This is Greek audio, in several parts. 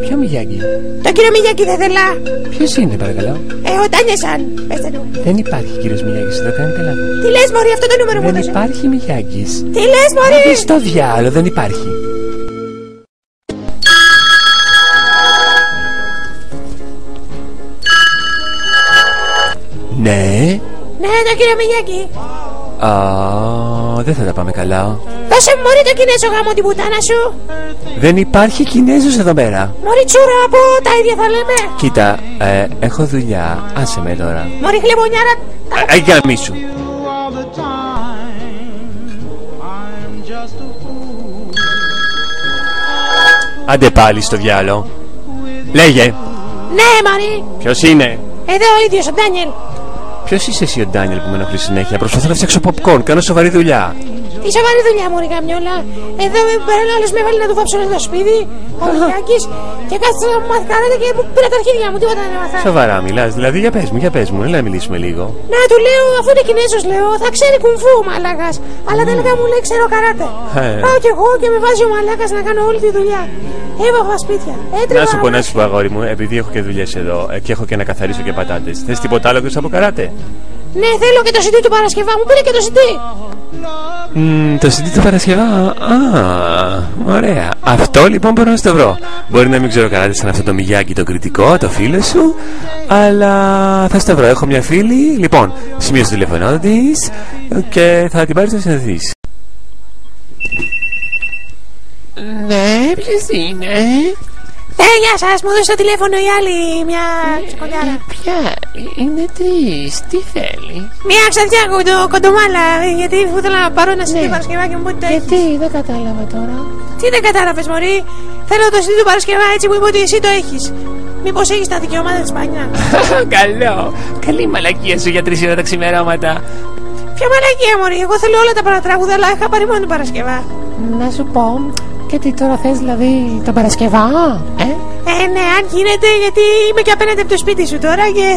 Ποιο Μιγιάκη? Το κύριο Μιγιάκη δεν θέλα. Ποιος είναι παρακαλώ? Ο Τάνιεσαν. Πέστε του. Δεν υπάρχει κύριος Μιγιάκης εδώ, κάνετε λάθος. Τι λες μωρή, αυτό το νούμερο μου Δεν έδωσε. υπάρχει Μιγιάκης. Τι λες μωρή? Στο διάλογο δεν υπάρχει. Ναι. Ναι, το κύριο Μιγιάκη. Δεν θα τα πάμε καλά. Δώσε μου μωρή το Κινέζο γάμο την πουτάνα σου. Δεν υπάρχει Κινέζος εδώ πέρα. Μωρή τσούρα από τα ίδια θα λέμε. Κοίτα, έχω δουλειά. Άσε με τώρα. Μωρή χλεμονιάρα. Γαμίσου. Άντε πάλι στο διάλο. Λέγε. Ναι μωρή. Ποιος είναι? Εδώ ο ίδιος ο Ντάνιελ. Ποιος είσαι εσύ ο Ντάνιελ που με ενοχλεί συνέχεια? Προσπαθώ να φτιάξω popcorn, κάνω σοβαρή δουλειά. Τι σοβαρή δουλειά μωρή καμιόλα. Εδώ πέρα άλλος με βάλει να του βάψω το σπίτι. Ο Μιγιάκης. Και κάθισε να μου μάθει καράτε και μου πήρα τα αρχίδια μου. Τίποτα δεν έμαθα. Σοβαρά μιλάς, δηλαδή για πες μου, έλα να μιλήσουμε λίγο. Να του λέω, αφού είναι Κινέζος λέω, θα ξέρει κουμφού ο μαλάκας. Αλλά τελικά μου λέει ξέρω καράτε. Πάω κι εγώ και με βάζει ο μαλάκας να κάνω όλη τη δουλειά. Έβαφα σπίτια. Να σου πω αγόρι μου, επειδή έχω και δουλειές εδώ και έχω και να καθαρίσω και πατάτες. Θες τίποτα άλλο εκτός από καράτε? Ναι, θέλω και το CD του Παρασκευά. Μου πήρε και το CD. Το CD του Παρασκευά. Ωραία. Αυτό λοιπόν μπορώ να στο βρω. Μπορεί να μην ξέρω καράτε σαν αυτό το Μιγιάκι το κριτικό, το φίλο σου, αλλά θα στο βρω. Έχω μια φίλη. Λοιπόν, σημείωσε το τηλέφωνό της και θα την πάρεις να συναντηθείς. Ναι, ποιος είναι? Γεια σας, μου δώσε το τηλέφωνο η άλλη, μια σκοντιάρα. Ποια είναι τι θέλει? Μια ξαδιά κοντομάλα, γιατί ήθελα να πάρω ένα CD Παρασκευά και μου πω ότι το έχεις. Γιατί δεν κατάλαβα τώρα. Τι δεν κατάλαβες μωρή? Θέλω το CD του Παρασκευά, έτσι μου είπε ότι εσύ το έχεις. Μήπως έχεις τα δικαιώματα της Σπανιά? Καλό. Καλή μαλακία σου για 3 ώρα τα ξημερώματα. Ποια μαλακία μωρή? Εγώ θέλω όλα τα παρατράγουδα, αλλά είχα πάρει μόνο την Παρασκευά. Να σου πω, και τι τώρα θες δηλαδή τα Παρασκευά? Ναι, αν γίνεται, γιατί είμαι και απέναντι από το σπίτι σου τώρα και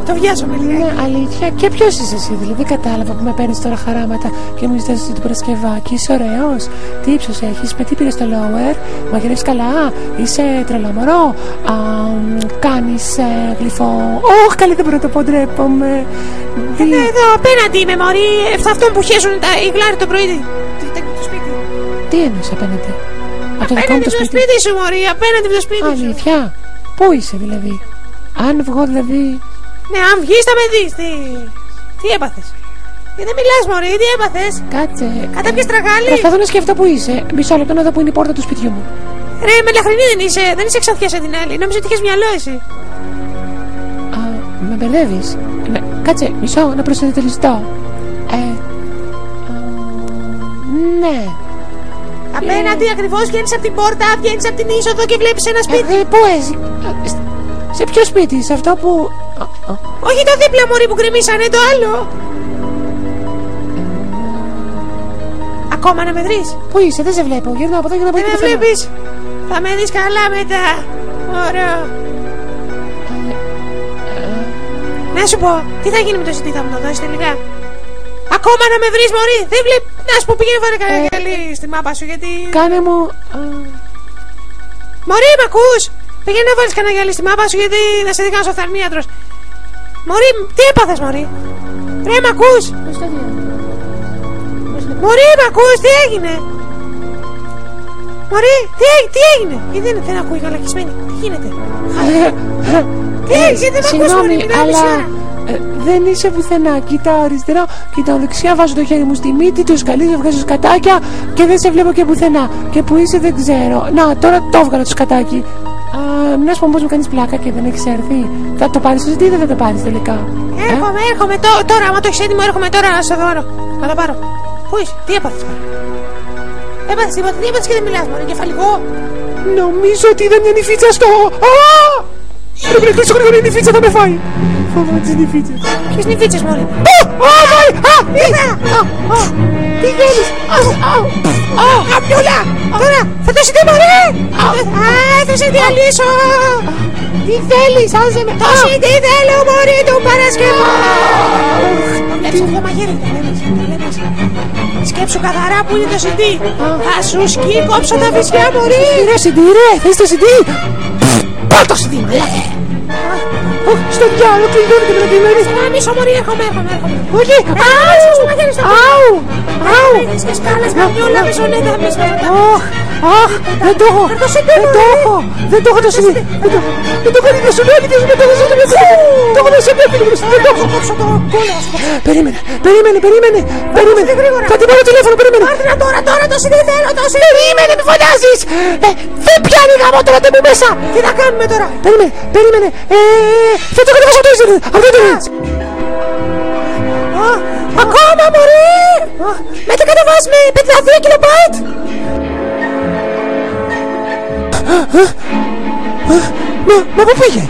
το βιάζομαι λίγο. Ναι, αλήθεια. Και ποιος είσαι εσύ, δηλαδή? Κατάλαβα που με παίρνεις τώρα χαράματα και μου ζητάς την Παρασκευά. Και είσαι ωραίος. Τι ύψος έχεις, με τι πήρες το lower, μαγειρεύεις καλά, είσαι τρελόμορο, κάνεις γλυφό. Όχι, καλή δεν μπορώ να το πω, ντρέπομαι. Εδώ απέναντι είμαι μωρή, αυτόν που χέζουν οι γλάροι το πρωί το σπίτι. Τι εννοείς απέναντι? Απέναντι από το σπίτι σου μωρή, απέναντι από το σπίτι σου. Αλήθεια? Πού είσαι δηλαδή? Αν βγω δηλαδή? Ναι, αν βγεις θα με δεις. Τι έπαθες? Δεν μιλάς μωρή, τι έπαθες? Κάτσε. Κατά πιες τραγάλι? Προσπαθώ να σκεφτώ που είσαι. Μισό λεπτό να δω που είναι η πόρτα του σπιτιού μου. Ρε, μελαχρινή δεν είσαι ξαφιά σε την άλλη. Νόμιζα ότι είχες μυαλό εσύ. Με μπερδεύεις. Κάτσε, μισό να προσανατολιστώ. Ναι. Απέναντι ακριβώς, βγαίνεις από την πόρτα, βγαίνεις από την είσοδο και βλέπεις ένα σπίτι. Πού εσύ? Σε ποιο σπίτι? Σε αυτό που... Όχι το δίπλα μωρή που γκρεμίσανε, το άλλο. Ακόμα να με βρεις? Πού είσαι? Δεν σε βλέπω. Γύρνα από εδώ και να πάω. Δεν με βλέπεις? Θα με δεις καλά μετά. Ωραία. Να σου πω, τι θα γίνει με το CD, θα μου το δώσεις τελικά? Ακόμα να με βρεις μωρή? Δεν βλέπει. Να σου πω, πήγαινε βάλε καλή στη μάπα σου, γιατί... Κάνε μου... Μωρή, μ' ακούς? Πήγαινε να βάλεις κανένα γυαλί στη μάπα σου, γιατί θα σε δει κανένας οφθαλμίατρος. Μωρή, τι έπαθες μωρή? Ρε, μ' ακούς? Μωρή, μ' ακούς? Τι έγινε? Μωρή, τι έγινε? Γιατί δεν ακούει καλακισμένη? Τι γίνεται? Τι έγινε, δεν μ' ακούς μωρή? Δεν είσαι πουθενά. Κοιτάω αριστερά, κοιτάω δεξιά, βάζω το χέρι μου στη μύτη, το σκαλίζω, βγάζω σκατάκια και δεν σε βλέπω και πουθενά. Και που είσαι δεν ξέρω. Να, τώρα το έβγαλα το σκατάκι. Να σου πω πως μου κάνεις πλάκα και δεν έχεις έρθει. Θα το πάρεις στο ζητή ή δεν θα το πάρεις τελικά? Έρχομαι τώρα. Άμα το έχεις έτοιμο, έρχομαι τώρα να σε δω. Να το πάρω. Πού είσαι, τι έπαθες τώρα? Έπαθες τίποτα, τι έπαθες και δεν μιλάς μωρή? Κεφαλικό? Νομίζω ότι είδα μια νυφίτσα στο... Πρέπει να κλείσω γρήγορα, η νυφίτσα θα με φάει. Φοβάμαι τις νυφίτσες. Ποιες νυφίτσες μωρή? Τι θέλεις? Καμπιούλα! Τώρα θα το συντή μωρή! Θα σε διαλύσω! Τι θέλεις? Άσε με! Το συντή θέλω μωρή του Παρασκευά! Το βλέπεις αυτό μαγείρι, το βλέπεις? Σκέψου καθαρά που είναι το CD. Θα σου σκύκοψω τα βυζιά, μωρή. Ρε CD, ρε, θες το CD? Πάρ' το CD, μαλάκα. Στο διάλογο κλειδώνεται με το κειμένι. Μισό, μωρή, έρχομαι. Όχι, αου, αου. Έχεις και σκάλες, μαγιόλα, μισονέτα, Αχ, δεν το έχω το CD. Δεν το έχω δει, δεν σου λέω, το έχω δει, δεν το έχω. Περίμενε. Θα την πάρω τηλέφωνο, περίμενε. Τώρα το CD θέλω, το CD. Περίμενε, μη φωνάζεις. Δεν πιάνει γάμο τώρα, δεν μου μέσα. Τι θα κάνουμε τώρα? Περίμενε. Θα το κατεβάσω από το ίντερνετ. Από το ίντερνετ. Ακόμα, μωρή. Μετά κατεβάς με 52 κιλομπάιτ. Μα πού πήγε?